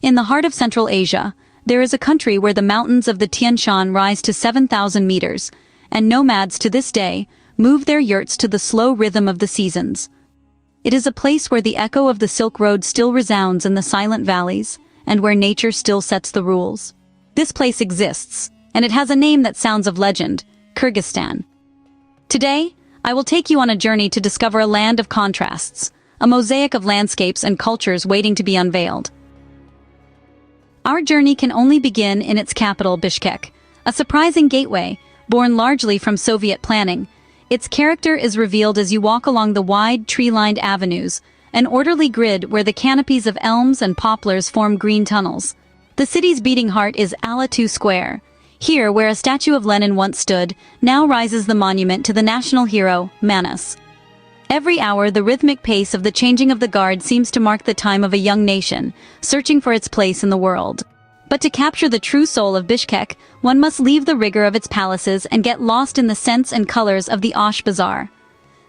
In the heart of Central Asia, there is a country where the mountains of the Tian Shan rise to 7,000 meters, and nomads to this day move their yurts to the slow rhythm of the seasons. It is a place where the echo of the Silk Road still resounds in the silent valleys, and where nature still sets the rules. This place exists, and it has a name that sounds of legend: Kyrgyzstan. Today, I will take you on a journey to discover a land of contrasts, a mosaic of landscapes and cultures waiting to be unveiled. Our journey can only begin in its capital, Bishkek, a surprising gateway, born largely from Soviet planning. Its character is revealed as you walk along the wide, tree-lined avenues, an orderly grid where the canopies of elms and poplars form green tunnels. The city's beating heart is Alatu Square. Here, where a statue of Lenin once stood, now rises the monument to the national hero, Manas. Every hour, the rhythmic pace of the changing of the guard seems to mark the time of a young nation, searching for its place in the world. But to capture the true soul of Bishkek, one must leave the rigor of its palaces and get lost in the scents and colors of the Osh Bazaar.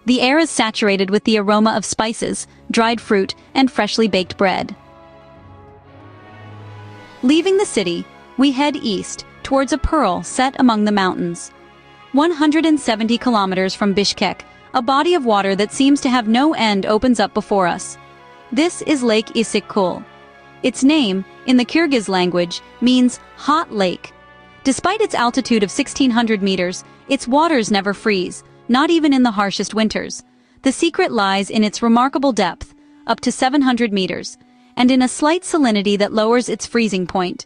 The air is saturated with the aroma of spices, dried fruit, and freshly baked bread. Leaving the city, we head east, towards a pearl set among the mountains. 170 kilometers from Bishkek, a body of water that seems to have no end opens up before us. This is Lake Issyk-Kul. Its name, in the Kyrgyz language, means hot lake. Despite its altitude of 1,600 meters, its waters never freeze, not even in the harshest winters. The secret lies in its remarkable depth, up to 700 meters, and in a slight salinity that lowers its freezing point.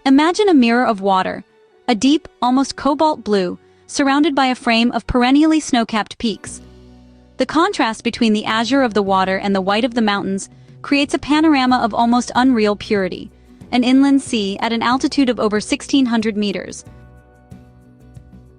Imagine a mirror of water, a deep, almost cobalt blue, surrounded by a frame of perennially snow-capped peaks. The contrast between the azure of the water and the white of the mountains creates a panorama of almost unreal purity, an inland sea at an altitude of over 1,600 meters.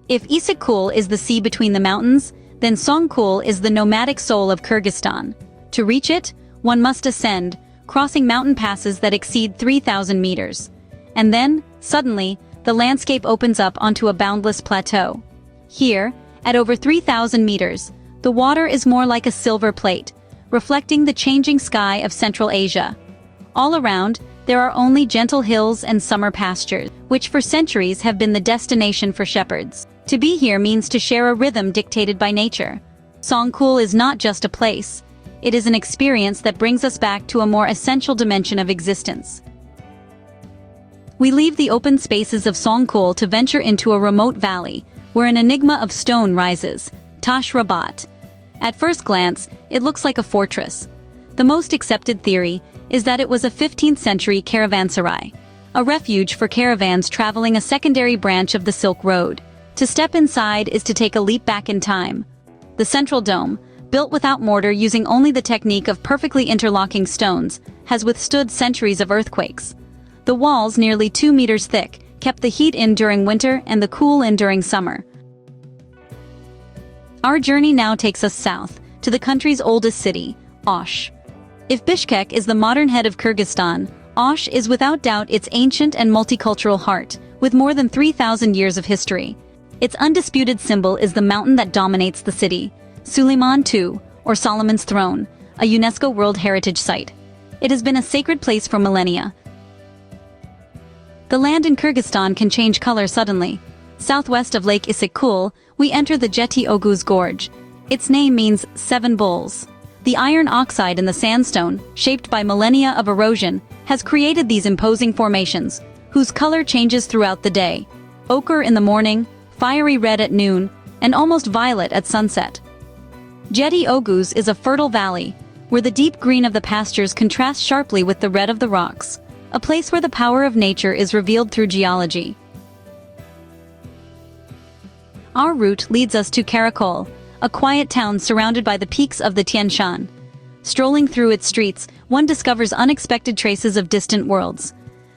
If Issyk-Kul is the sea between the mountains, then Song-Kul is the nomadic soul of Kyrgyzstan. To reach it, one must ascend, crossing mountain passes that exceed 3,000 meters. And then, suddenly, the landscape opens up onto a boundless plateau. Here, at over 3,000 meters, the water is more like a silver plate, reflecting the changing sky of Central Asia. All around, there are only gentle hills and summer pastures, which for centuries have been the destination for shepherds. To be here means to share a rhythm dictated by nature. Song-Kul is not just a place. It is an experience that brings us back to a more essential dimension of existence. We leave the open spaces of Song-Kul to venture into a remote valley, where an enigma of stone rises, Tash Rabat. At first glance, it looks like a fortress. The most accepted theory is that it was a 15th century caravanserai, a refuge for caravans traveling a secondary branch of the Silk Road. To step inside is to take a leap back in time. The central dome, built without mortar using only the technique of perfectly interlocking stones, has withstood centuries of earthquakes. The walls, nearly 2 meters thick, kept the heat in during winter and the cool in during summer. Our journey now takes us south, to the country's oldest city, Osh. If Bishkek is the modern head of Kyrgyzstan, Osh is without doubt its ancient and multicultural heart, with more than 3,000 years of history. Its undisputed symbol is the mountain that dominates the city, Suleiman II, or Solomon's Throne, a UNESCO World Heritage Site. It has been a sacred place for millennia. The land in Kyrgyzstan can change color suddenly. Southwest of Lake Issyk-Kul, we enter the Jeti-Oguz Gorge. Its name means 7 bulls. The iron oxide in the sandstone, shaped by millennia of erosion, has created these imposing formations, whose color changes throughout the day. Ochre in the morning, fiery red at noon, and almost violet at sunset. Jeti-Oguz is a fertile valley, where the deep green of the pastures contrasts sharply with the red of the rocks, a place where the power of nature is revealed through geology. Our route leads us to Karakol, a quiet town surrounded by the peaks of the Tian Shan. Strolling through its streets, one discovers unexpected traces of distant worlds.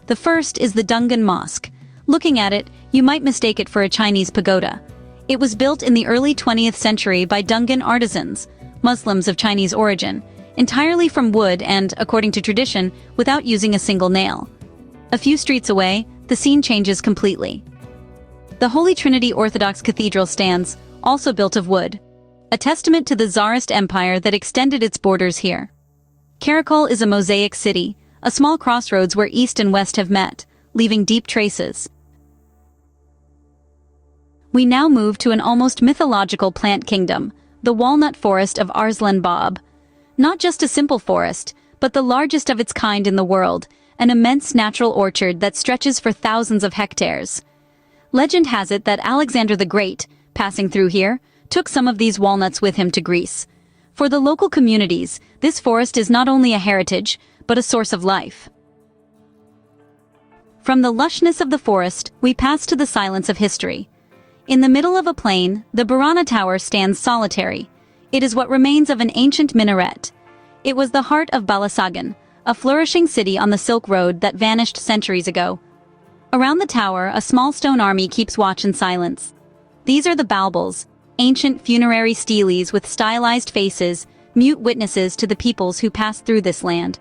The first is the Dungan Mosque. Looking at it, you might mistake it for a Chinese pagoda. It was built in the early 20th century by Dungan artisans, Muslims of Chinese origin, entirely from wood and, according to tradition, without using a single nail. A few streets away, the scene changes completely. The Holy Trinity Orthodox Cathedral stands, also built of wood, a testament to the Tsarist Empire that extended its borders here. Karakol is a mosaic city, a small crossroads where east and west have met, leaving deep traces. We now move to an almost mythological plant kingdom, the walnut forest of Arslanbob. Not just a simple forest, but the largest of its kind in the world, an immense natural orchard that stretches for thousands of hectares. Legend has it that Alexander the Great, passing through here, took some of these walnuts with him to Greece. For the local communities, this forest is not only a heritage, but a source of life. From the lushness of the forest, we pass to the silence of history. In the middle of a plain, the Burana Tower stands solitary. It is what remains of an ancient minaret. It was the heart of Balasagun, a flourishing city on the Silk Road that vanished centuries ago. Around the tower, a small stone army keeps watch in silence. These are the Balbals, ancient funerary steles with stylized faces, mute witnesses to the peoples who passed through this land.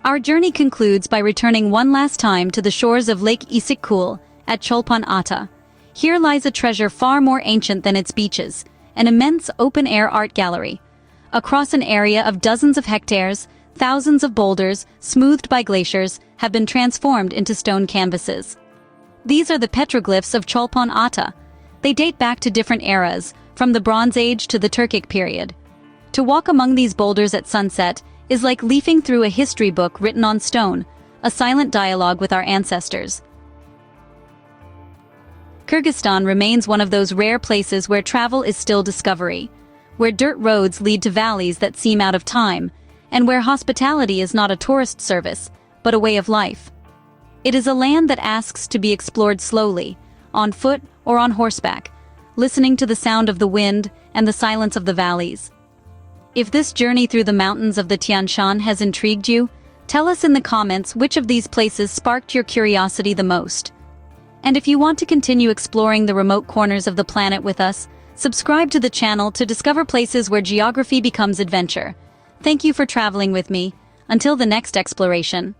Our journey concludes by returning one last time to the shores of Lake Issyk-Kul at Cholpon-Ata. Here lies a treasure far more ancient than its beaches, an immense open-air art gallery. Across an area of dozens of hectares, thousands of boulders, smoothed by glaciers, have been transformed into stone canvases. These are the Petroglyphs of Cholpon-Ata. They date back to different eras, from the Bronze Age to the Turkic period. To walk among these boulders at sunset is like leafing through a history book written on stone, a silent dialogue with our ancestors. Kyrgyzstan remains one of those rare places where travel is still discovery, where dirt roads lead to valleys that seem out of time, and where hospitality is not a tourist service, but a way of life. It is a land that asks to be explored slowly, on foot or on horseback, listening to the sound of the wind and the silence of the valleys. If this journey through the mountains of the Tian Shan has intrigued you, tell us in the comments which of these places sparked your curiosity the most. And if you want to continue exploring the remote corners of the planet with us, subscribe to the channel to discover places where geography becomes adventure. Thank you for traveling with me. Until the next exploration.